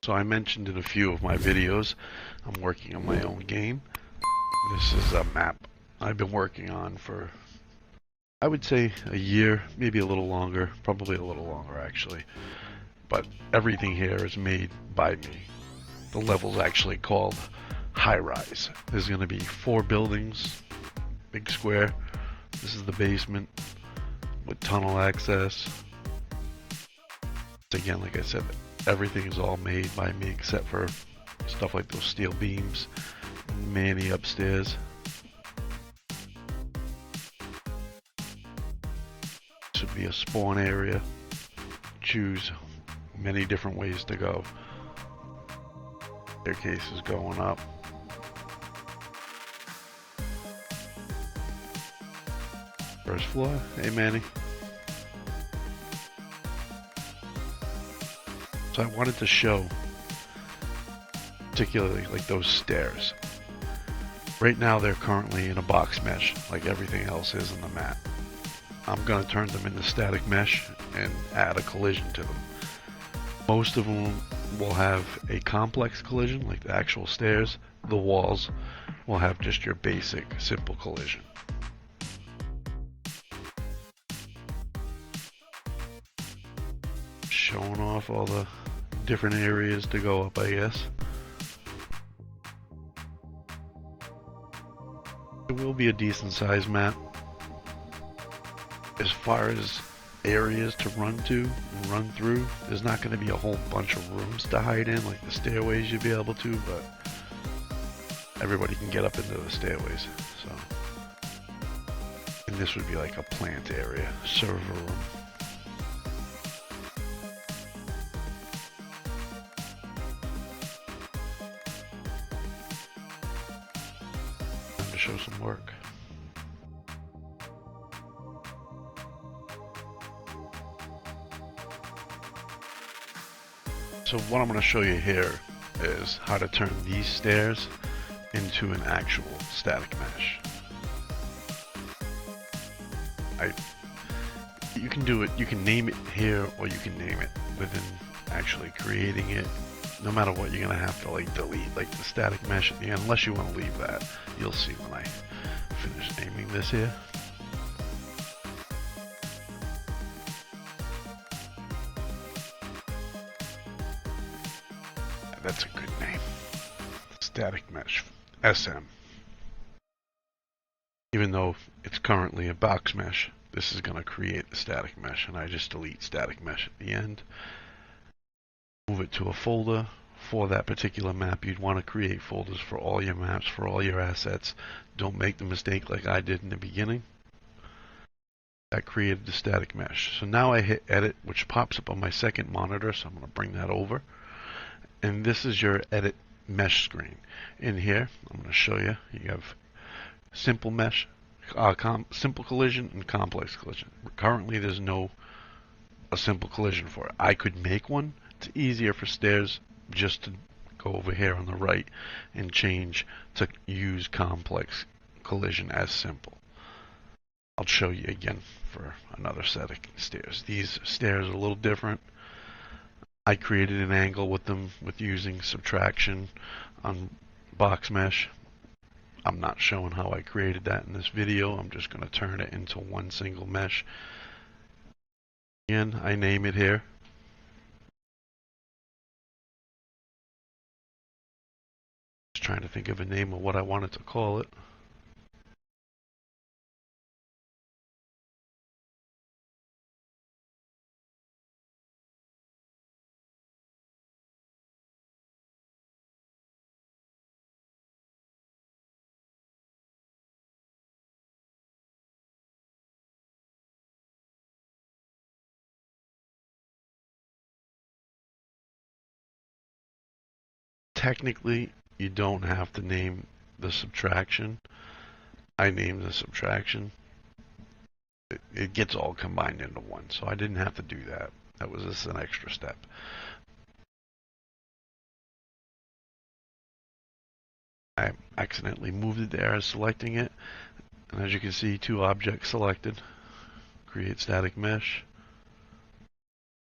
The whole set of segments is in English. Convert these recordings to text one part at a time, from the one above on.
So I mentioned in a few of my videos, I'm working on my own game. This is a map I've been working on for, I would say, a year, maybe a little longer, probably a little longer actually. But everything here is made by me. The level's actually called High Rise. There's going to be 4 buildings, big square. This is the basement with tunnel access. Again, like I said, everything is all made by me except for stuff like those steel beams. Manny upstairs. This would be a spawn area. Choose many different ways to go. Staircase is going up. First floor. Hey, Manny. So I wanted to show, particularly like those stairs. Right now they're currently in a box mesh, like everything else is in the map. I'm going to turn them into static mesh and add a collision to them. Most of them will have a complex collision, like the actual stairs. The walls will have just your basic, simple collision. Showing off all the different areas to go up, I guess. It will be a decent sized map. As far as areas to run to and run through, there's not going to be a whole bunch of rooms to hide in like the stairways you'd be able to, but everybody can get up into the stairways. So, and this would be like a plant area, server room. Time to show some work. So what I'm going to show you here is how to turn these stairs into an actual static mesh. You can do it, you can name it here or you can name it within actually creating it. No matter what, you're going to have to like delete like the static mesh at the end, unless you want to leave that. You'll see when I finish naming this here. That's a good name. Static mesh. SM. Even though it's currently a box mesh, this is going to create the static mesh, and I just delete static mesh at the end. Move it to a folder. For that particular map, you'd want to create folders for all your maps, for all your assets. Don't make the mistake like I did in the beginning. That created the static mesh. So now I hit edit, which pops up on my second monitor, so I'm going to bring that over. And this is your edit mesh screen. In here, I'm going to show you. You have simple mesh, simple collision, and complex collision. Currently, there's no a simple collision for it. I could make one. It's easier for stairs just to go over here on the right and change to use complex collision as simple. I'll show you again for another set of stairs. These stairs are a little different. I created an angle with them with using subtraction on box mesh. I'm not showing how I created that in this video. I'm just going to turn it into one single mesh. Again, I name it here. Just trying to think of a name of what I wanted to call it. Technically, you don't have to name the subtraction. I named the subtraction. It gets all combined into one, so I didn't have to do that. That was just an extra step. I accidentally moved it there as selecting it, and as you can see, 2 objects selected. Create static mesh.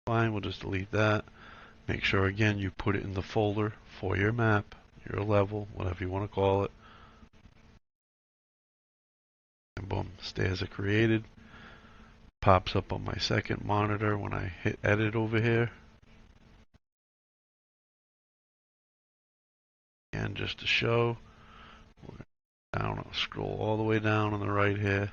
Fine, we'll just delete that. Make sure again you put it in the folder for your map, your level, whatever you want to call it. And boom, stairs are created. Pops up on my second monitor when I hit edit over here. And just to show, we're down, I'll scroll all the way down on the right here.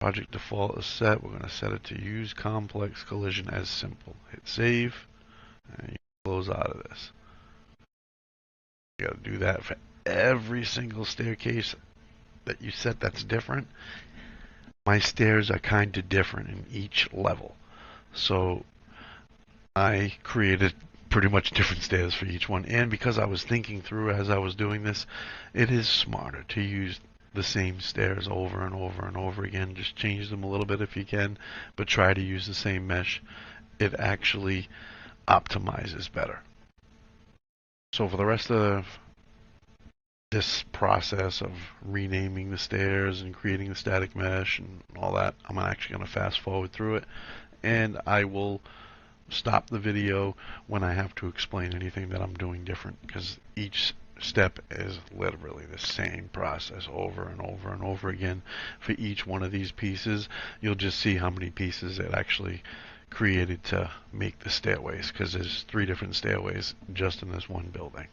Project default is set. We're going to set it to use complex collision as simple. Hit save, and you close out of this. You got to do that for every single staircase that you set that's different. My stairs are kind of different in each level, so I created pretty much different stairs for each one. And because I was thinking through as I was doing this, it is smarter to use the same stairs over and over and over again. Just change them a little bit if you can, but try to use the same mesh. It actually optimizes better. So for the rest of this process of renaming the stairs and creating the static mesh and all that, I'm actually going to fast forward through it, and I will stop the video when I have to explain anything that I'm doing different, because each step is literally the same process over and over and over again for each one of these pieces. You'll just see how many pieces it actually created to make the stairways, because there's 3 different stairways just in this one building.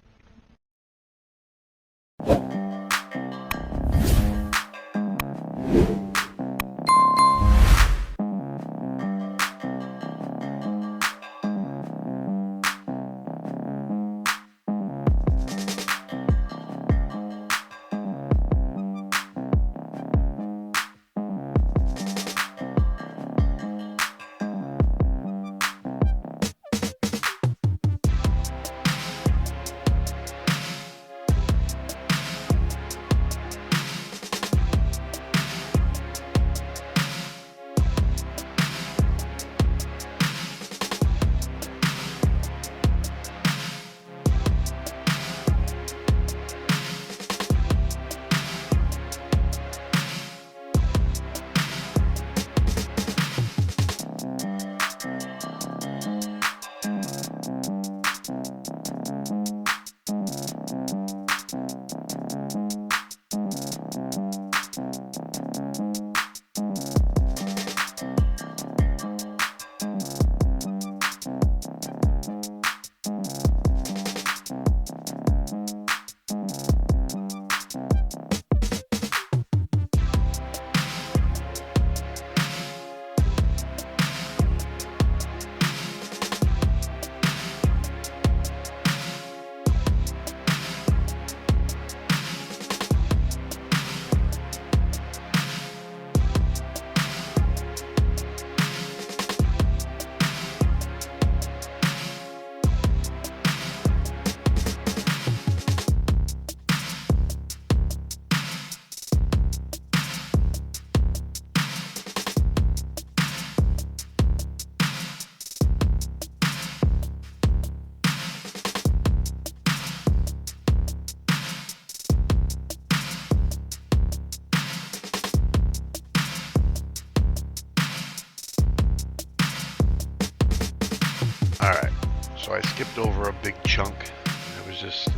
Alright, so I skipped over a big chunk. It was just,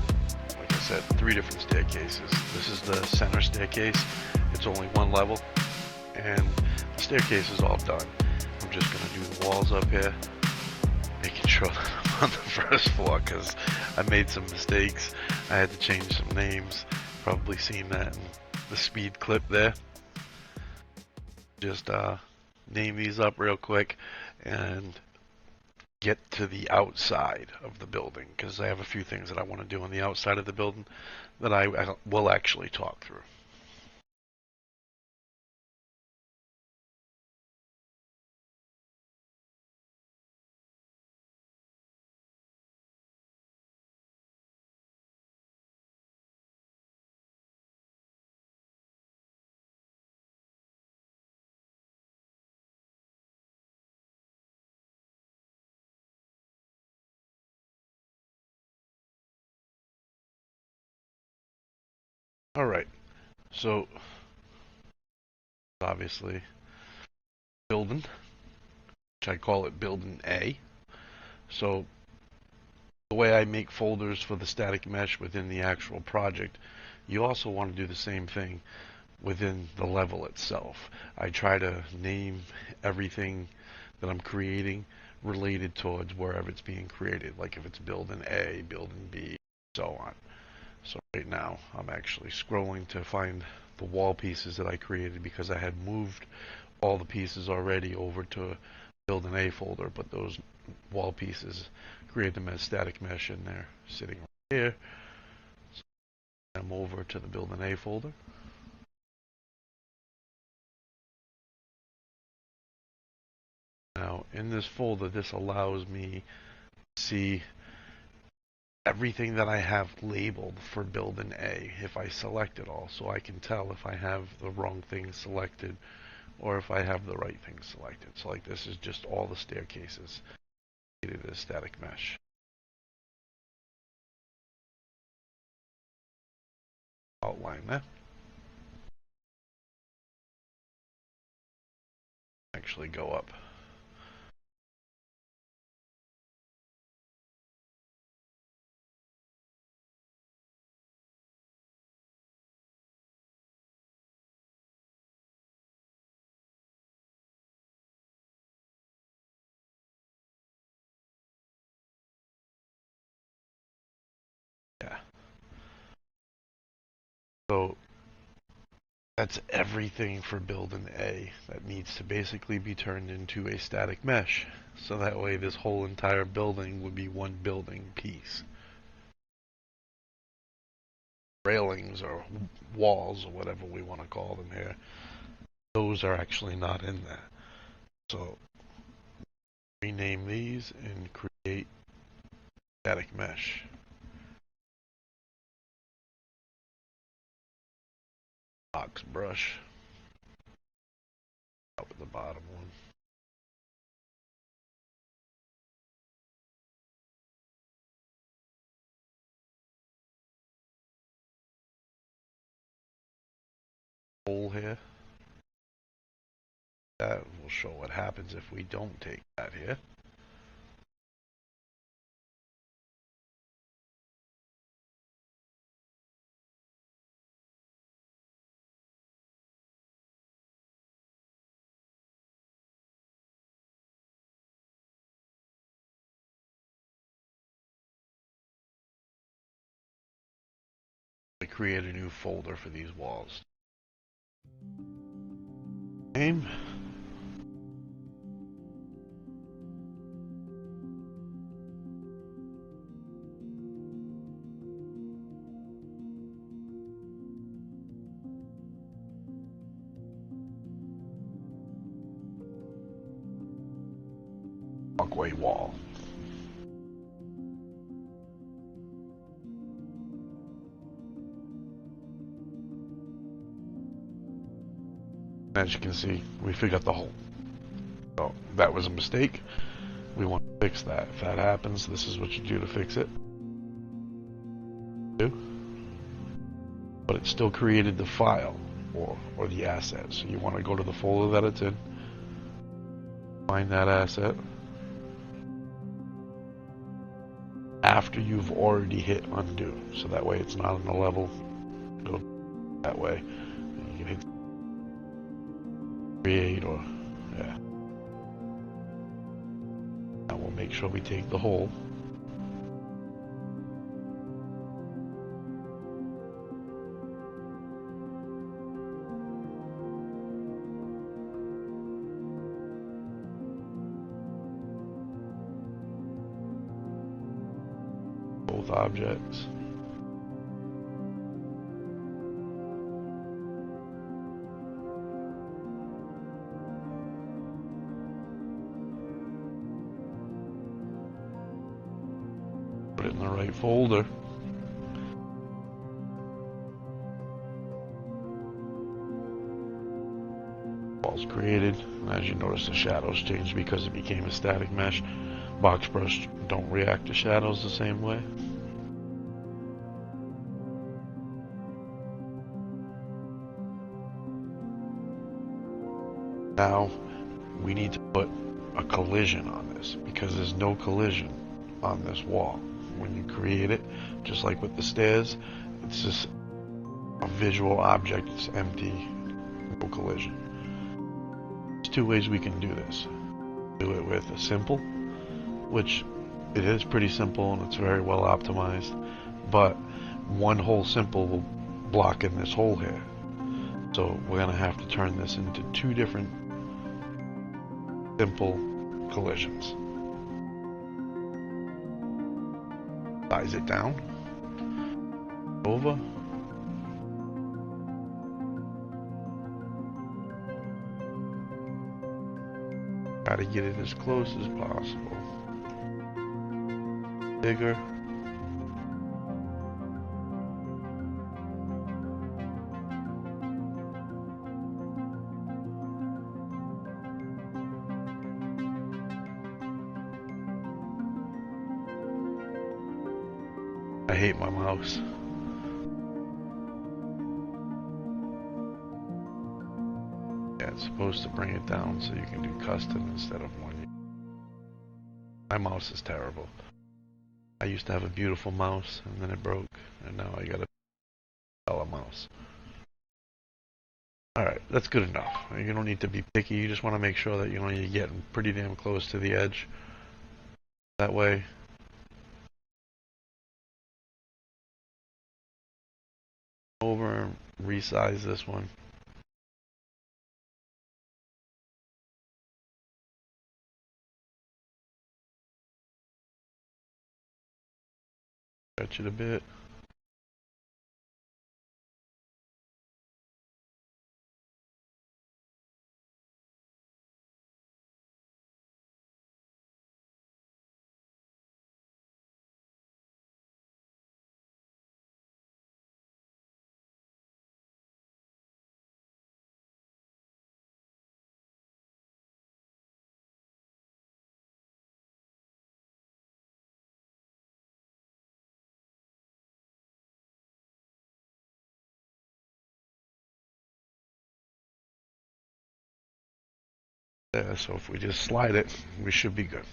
like I said, 3 different staircases. This is the center staircase. It's only 1 level, and the staircase is all done. I'm just going to do the walls up here, making sure that I'm on the first floor, because I made some mistakes. I had to change some names. Probably seen that in the speed clip there. Just name these up real quick and get to the outside of the building, because I have a few things that I want to do on the outside of the building that I will actually talk through. Alright, so obviously building, which I call it building A. So the way I make folders for the static mesh within the actual project, you also want to do the same thing within the level itself. I try to name everything that I'm creating related towards wherever it's being created, like if it's building A, building B, so on. So right now I'm actually scrolling to find the wall pieces that I created because I had moved all the pieces already over to building A folder, but those wall pieces create them as static mesh and they're sitting right here. So I'm over to the building A folder. Now in this folder, this allows me to see everything that I have labeled for building A if I select it all, so I can tell if I have the wrong thing selected or if I have the right thing selected. So like this is just all the staircases created as static mesh. Outline that. Actually go up. Yeah. So that's everything for building A that needs to basically be turned into a static mesh. So that way this whole entire building would be one building piece. Railings or walls or whatever we want to call them here, those are actually not in there. So rename these and create static mesh. Box brush. Out with the bottom one. Hole here. That will show what happens if we don't take that here. We create a new folder for these walls. Name. Walkway wall. As you can see, we forgot the hole. So that was a mistake. We want to fix that. If that happens, this is what you do to fix it. But it still created the file or the asset. So you want to go to the folder that it's in, find that asset. After you've already hit undo, so that way it's not on the level. Go that way. You can hit create or yeah. Now we'll make sure we take the whole. Both objects. Put it in the right folder. Walls created. And as you notice, the shadows changed because it became a static mesh. Box brush don't react to shadows the same way. Now we need to put a collision on this, because there's no collision on this wall. When you create it, just like with the stairs, it's just a visual object. It's empty, no collision. There's two ways we can do this. Do it with a simple, which it is pretty simple and it's very well optimized, but one whole simple will block in this hole here. So we're going to have to turn this into two different simple collisions. Size it down, over, try to get it as close as possible. Bigger. I hate my mouse. Yeah, it's supposed to bring it down so you can do custom instead of one. My mouse is terrible. I used to have a beautiful mouse and then it broke, and now I got a mouse. Alright, that's good enough. You don't need to be picky, you just want to make sure that you're getting pretty damn close to the edge. That way over and resize this one. Stretch it a bit. There, so if we just slide it, we should be good.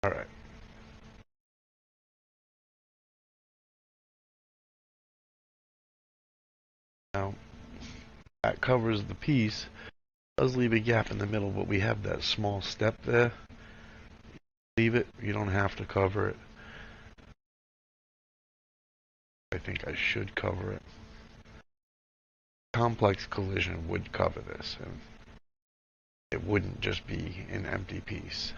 Alright. Now, that covers the piece. It does leave a gap in the middle, but we have that small step there. Leave it, you don't have to cover it. I think I should cover it. Complex collision would cover this, and it wouldn't just be an empty piece.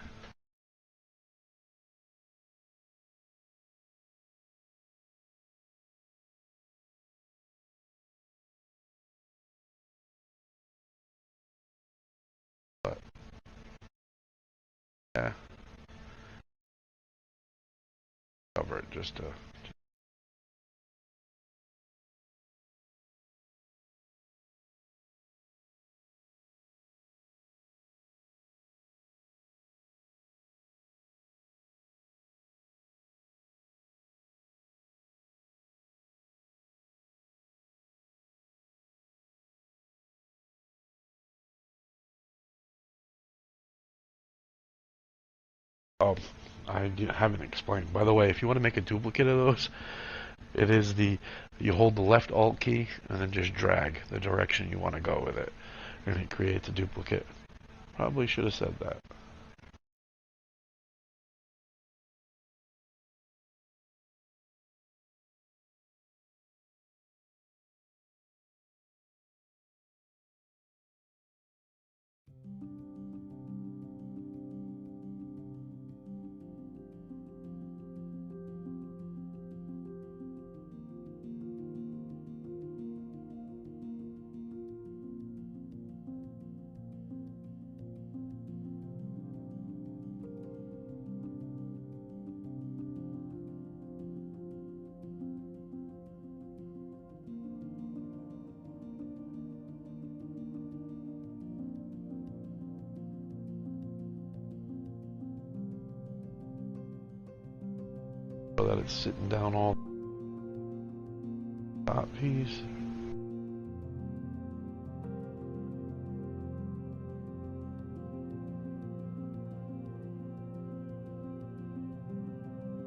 But yeah, cover it just to. Oh, haven't explained. By the way, if you want to make a duplicate of those, it is you hold the left Alt key and then just drag the direction you want to go with it, and it creates a duplicate. Probably should have said that. So that it's sitting down all top piece.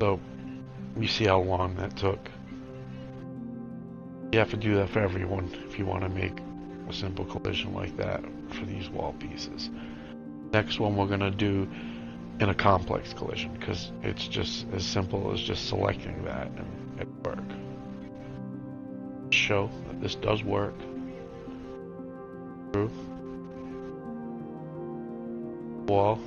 So you see how long that took. You have to do that for everyone if you want to make a simple collision like that for these wall pieces. Next one we're going to do in a complex collision because it's just as simple as just selecting that and it work. Show that this does work. Through wall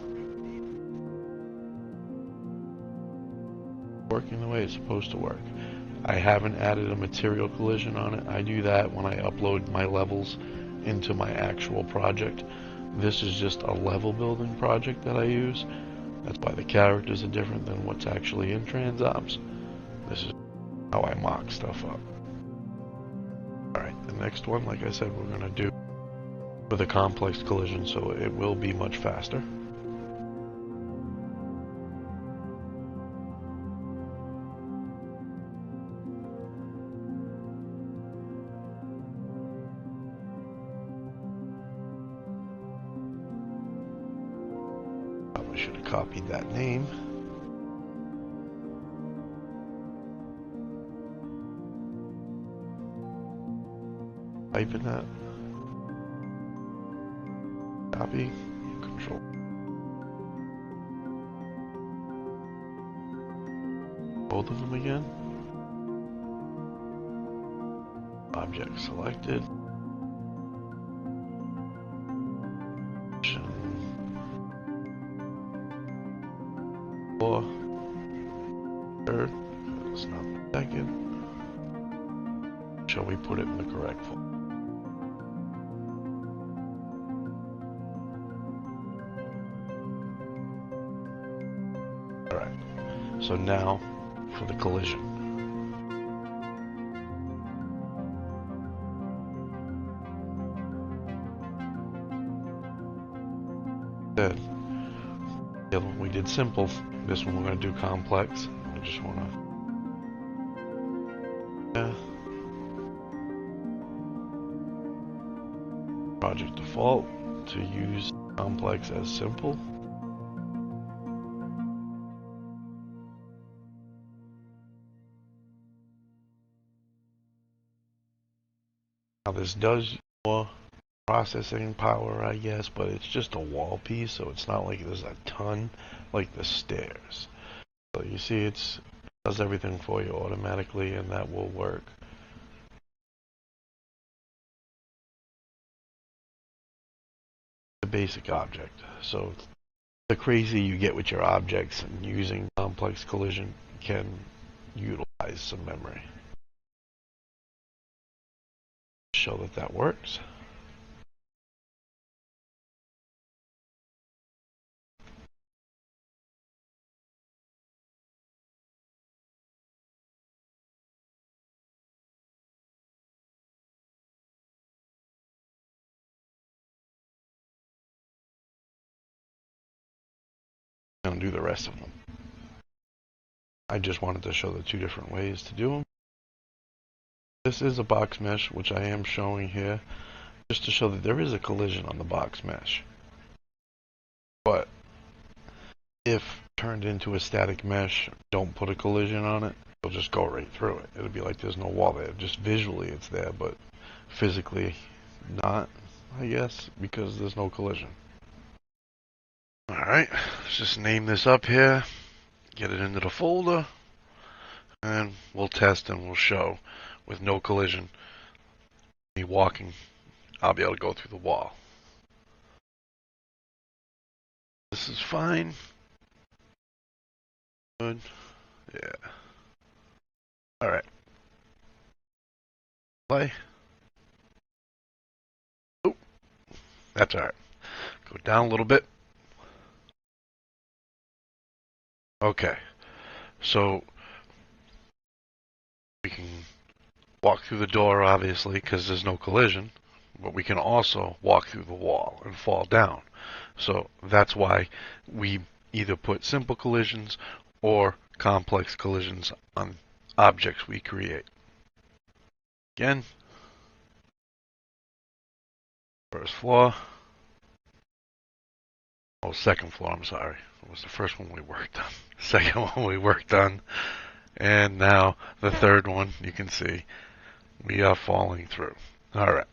working the way it's supposed to work. I haven't added a material collision on it. I do that when I upload my levels into my actual project. This is just a level building project that I use. That's why the characters are different than what's actually in TransOps. This is how I mock stuff up. Alright, the next one, like I said, we're going to do with a complex collision, so it will be much faster. Probably should have copied that name. Type in that. Copy. Control. Both of them again. Object selected. Third. It's not the second. Shall we put it in the correct folder? Alright. So now for the collision. Good. The other one we did simple. This one we're going to do complex. I just want to. Yeah. Project default to use complex as simple. Now this does more processing power, I guess, but it's just a wall piece, so it's not like there's a ton like the stairs. So you see it does everything for you automatically, and that will work. The basic object. So the crazy you get with your objects and using complex collision can utilize some memory. Show that that works. Don't do the rest of them. I just wanted to show the two different ways to do them. This is a box mesh, which I am showing here, just to show that there is a collision on the box mesh. But if turned into a static mesh, don't put a collision on it, it'll just go right through it. It'll be like there's no wall there. Just visually it's there, but physically not, I guess, because there's no collision. Alright, let's just name this up here, get it into the folder, and we'll test and we'll show with no collision. Me walking, I'll be able to go through the wall. This is fine. Good. Yeah. Alright. Play. Oh, that's alright. Go down a little bit. Okay. So we can walk through the door, obviously, because there's no collision, but we can also walk through the wall and fall down. So that's why we either put simple collisions or complex collisions on objects we create. Again, first floor, Oh, second floor, I'm sorry. It was the first one we worked on. Second one we worked on. And now the third one, you can see, we are falling through. Alright.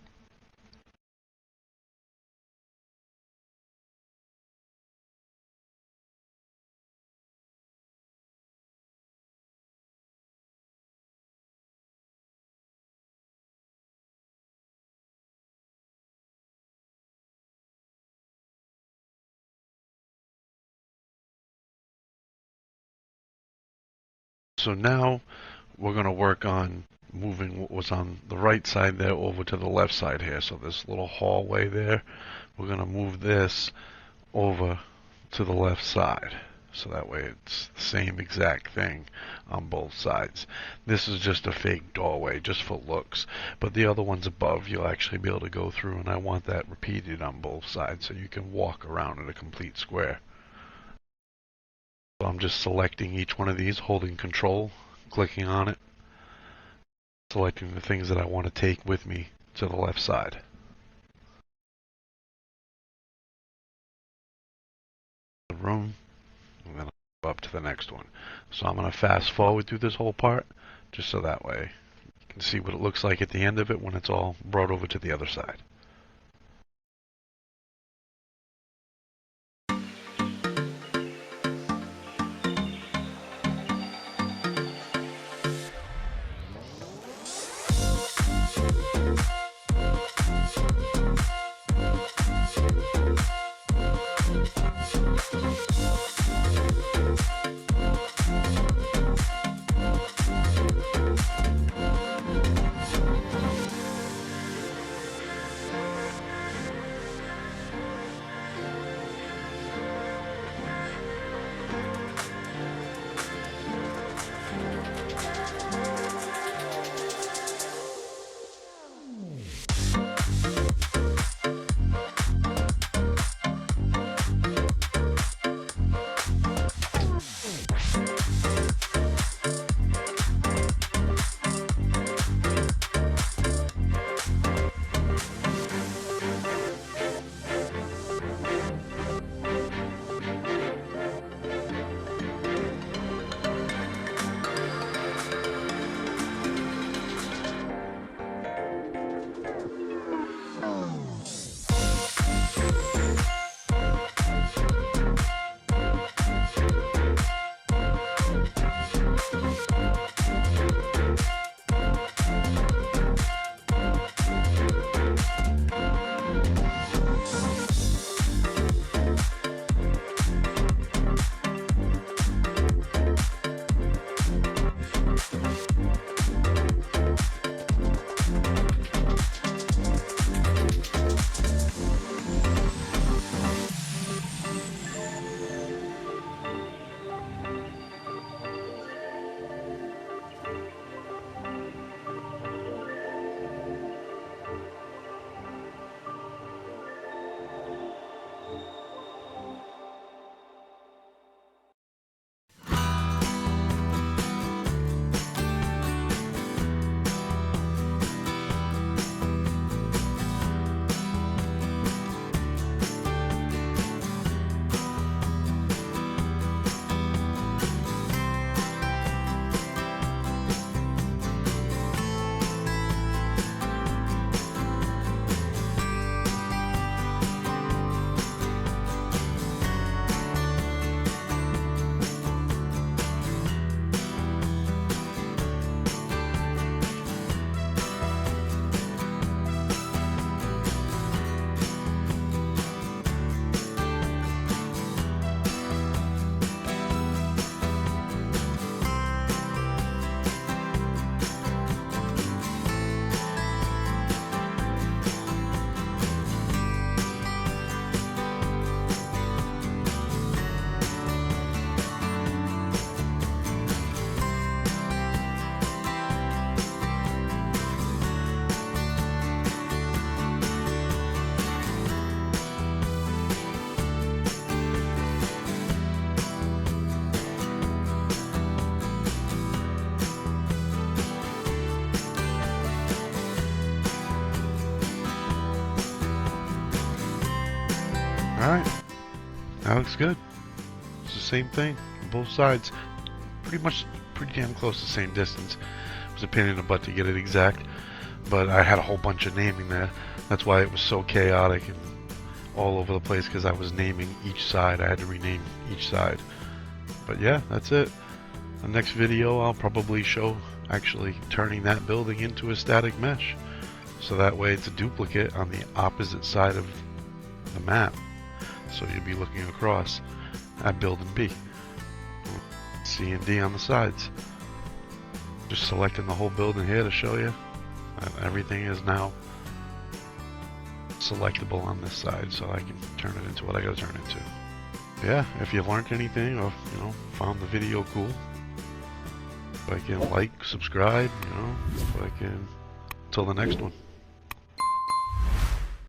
So now we're going to work on moving what was on the right side there over to the left side here. So this little hallway there, we're going to move this over to the left side. So that way it's the same exact thing on both sides. This is just a fake doorway, just for looks. But the other ones above, you'll actually be able to go through, and I want that repeated on both sides so you can walk around in a complete square. So I'm just selecting each one of these, holding control, clicking on it, selecting the things that I want to take with me to the left side. The room, and then I'll go up to the next one. So I'm going to fast forward through this whole part, just so that way you can see what it looks like at the end of it when it's all brought over to the other side. Alright, That looks good. It's the same thing on both sides. Pretty damn close to the same distance. It was a pain in the butt to get it exact, but I had a whole bunch of naming there. That's why it was so chaotic and all over the place, because I was naming each side. I had to rename each side. But yeah, that's it. The next video I'll probably show actually turning that building into a static mesh. So that way it's a duplicate on the opposite side of the map. So you'll be looking across at building B. C and D on the sides. Just selecting the whole building here to show you. And everything is now selectable on this side, so I can turn it into what I gotta turn it into. Yeah, if you learned anything or found the video cool, if I can like, subscribe, if I can, till the next one.